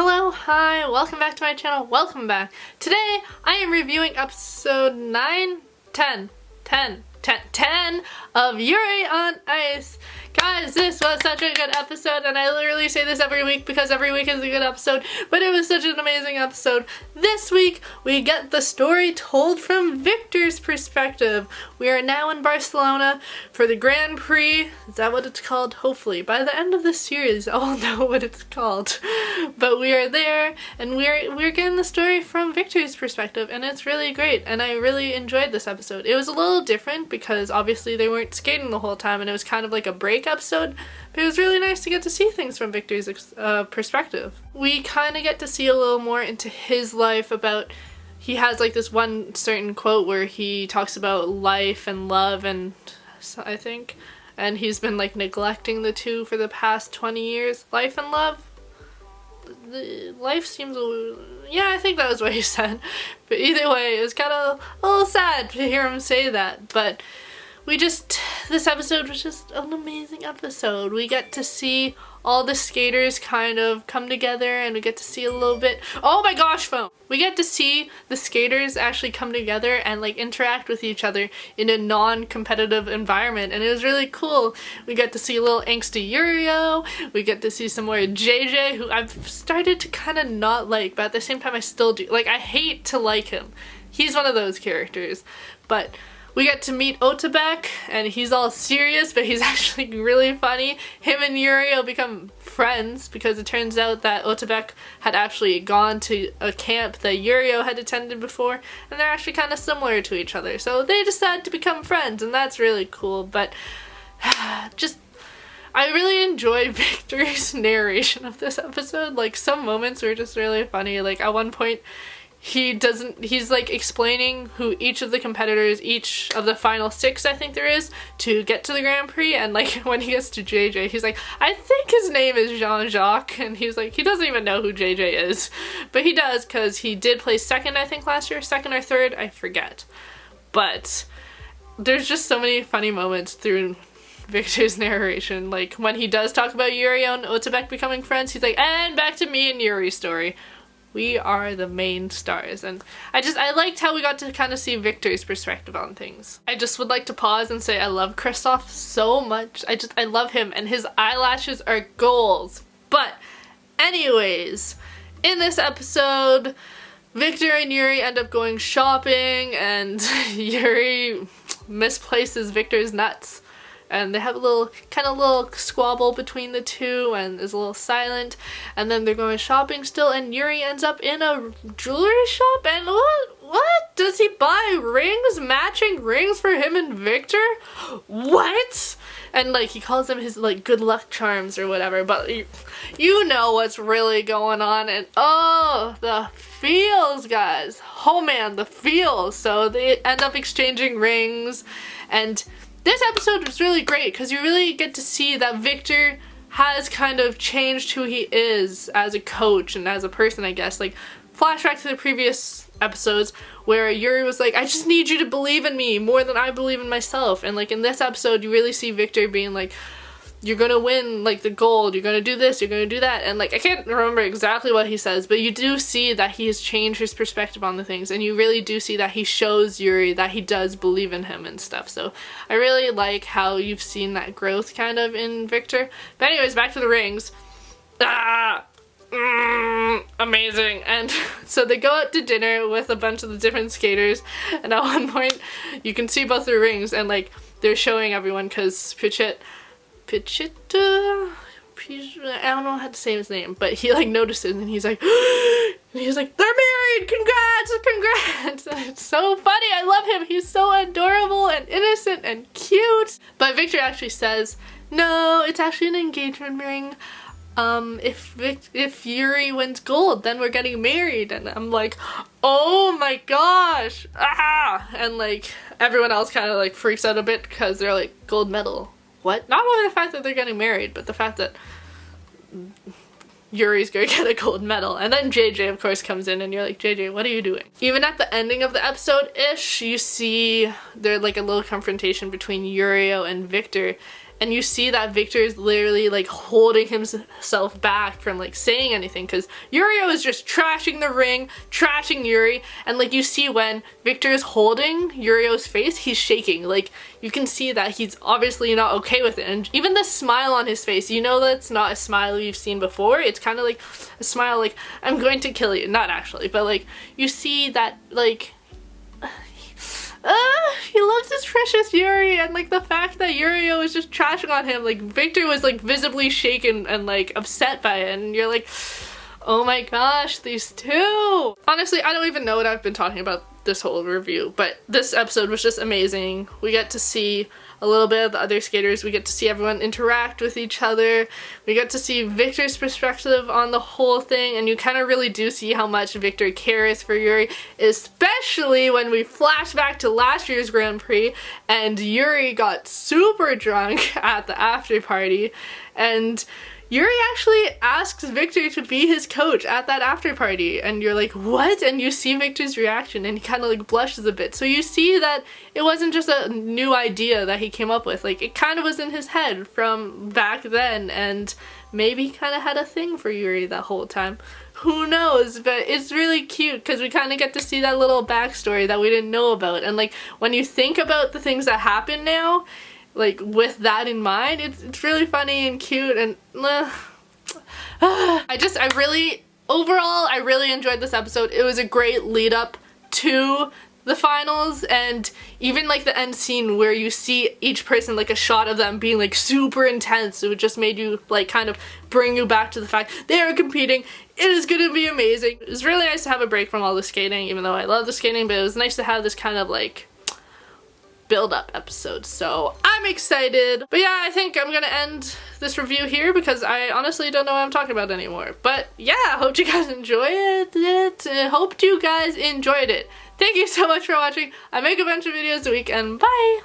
Hello, hi, welcome back to my channel, welcome back. Today, I am reviewing episode 10 of Yuri on Ice. Guys, this was such a good episode, and I literally say this every week because every week is a good episode, but it was such an amazing episode. This week, we get the story told from Victor's perspective. We are now in Barcelona for the Grand Prix. Is that what it's called? Hopefully. By the end of this series, I'll know what it's called. But we are there, and we're getting the story from Victor's perspective, and it's really great, and I really enjoyed this episode. It was a little different because obviously they weren't skating the whole time, and it was kind of like a break episode, but it was really nice to get to see things from Victor's perspective. We kind of get to see a little more into his life. About he has like this one certain quote where he talks about life and love, and I think, and he's been like neglecting the two for the past 20 years. Life and love? Life seems a little, yeah, I think that was what he said. But either way, it was kind of a little sad to hear him say that, but this episode was just an amazing episode. We get to see all the skaters kind of come together, and we get to see a little bit, oh my gosh, phone! We get to see the skaters actually come together and like interact with each other in a non-competitive environment, and it was really cool. We get to see a little angsty Yurio, we get to see some more JJ, who I've started to kind of not like, but at the same time I still do. Like, I hate to like him. He's one of those characters, but we get to meet Otabek, and he's all serious, but he's actually really funny. Him and Yuri will become friends because it turns out that Otabek had actually gone to a camp that Yurio had attended before, and they're actually kind of similar to each other. So they decide to become friends, and that's really cool. But I really enjoyed Victor's narration of this episode. Like, some moments were just really funny. Like, at one point, he's like explaining who each of the competitors, each of the final 6 I think there is, to get to the Grand Prix, and like when he gets to JJ, he's like, I think his name is Jean-Jacques, and he's like, he doesn't even know who JJ is, but he does because he did place 2nd I think last year, 2nd or 3rd, I forget. But there's just so many funny moments through Victor's narration. Like when he does talk about Yuri and Otabek becoming friends, he's like, and back to me and Yuri's story. We are the main stars, and I liked how we got to kind of see Victor's perspective on things. I just would like to pause and say I love Kristoff so much. I love him, and his eyelashes are goals. But anyways, in this episode, Victor and Yuri end up going shopping, and Yuri misplaces Victor's nuts. And they have a little squabble between the two, and is a little silent, and then they're going shopping still, and Yuri ends up in a jewelry shop, and what? Does he buy rings? Matching rings for him and Victor? What? And like he calls them his like good luck charms or whatever, but you know what's really going on, and oh, the feels, guys. Oh man, the feels. So they end up exchanging rings, and this episode was really great because you really get to see that Victor has kind of changed who he is as a coach and as a person, I guess. Like, flashback to the previous episodes where Yuri was like, I just need you to believe in me more than I believe in myself. And like in this episode, you really see Victor being like, you're gonna win like the gold, you're gonna do this, you're gonna do that, and like I can't remember exactly what he says, but you do see that he has changed his perspective on the things, and you really do see that he shows Yuri that he does believe in him and stuff. So I really like how you've seen that growth kind of in Victor. But anyways, back to the rings. Amazing. And so they go out to dinner with a bunch of the different skaters, and at one point you can see both their rings, and like they're showing everyone because I don't know how to say his name, but he like notices, and he's like, they're married, congrats. And it's so funny, I love him, he's so adorable and innocent and cute. But Victor actually says, no, it's actually an engagement ring. If Yuri wins gold, then we're getting married. And I'm like, oh my gosh, and like everyone else kind of like freaks out a bit because they're like, gold medal. What? Not only the fact that they're getting married, but the fact that Yuri's gonna get a gold medal. And then JJ, of course, comes in, and you're like, JJ, what are you doing? Even at the ending of the episode-ish, you see there's like a little confrontation between Yurio and Victor, and you see that Victor is literally like holding himself back from like saying anything because Yurio is just trashing the ring, trashing Yuri, and like you see when Victor is holding Yurio's face, he's shaking. Like you can see that he's obviously not okay with it, and even the smile on his face, you know that's not a smile you've seen before. It's kind of like a smile like, I'm going to kill you. Not actually, but like you see that like he loves his precious Yuri, and like the fact that Yurio was just trashing on him, like Victor was like visibly shaken and like upset by it, and you're like, oh my gosh, these two. Honestly, I don't even know what I've been talking about this whole review, but this episode was just amazing. We get to see a little bit of the other skaters, we get to see everyone interact with each other, we get to see Victor's perspective on the whole thing, and you kind of really do see how much Victor cares for Yuri, especially when we flash back to last year's Grand Prix and Yuri got super drunk at the after party, and Yuri actually asks Victor to be his coach at that after party, and you're like, what? And you see Victor's reaction and he kind of like blushes a bit. So you see that it wasn't just a new idea that he came up with, like it kind of was in his head from back then, and maybe he kind of had a thing for Yuri that whole time. Who knows? But it's really cute because we kind of get to see that little backstory that we didn't know about, and like when you think about the things that happen now, like with that in mind, it's really funny and cute, and overall I really enjoyed this episode. It was a great lead up to the finals, and even like the end scene where you see each person, like a shot of them being like super intense, it just made you like kind of bring you back to the fact they are competing. It is gonna be amazing. It was really nice to have a break from all the skating, even though I love the skating, but it was nice to have this kind of like build-up episode, so I'm excited. But yeah, I think I'm gonna end this review here because I honestly don't know what I'm talking about anymore. But yeah, I hope you guys enjoyed it. I hope you guys enjoyed it. Thank you so much for watching. I make a bunch of videos a week, and bye!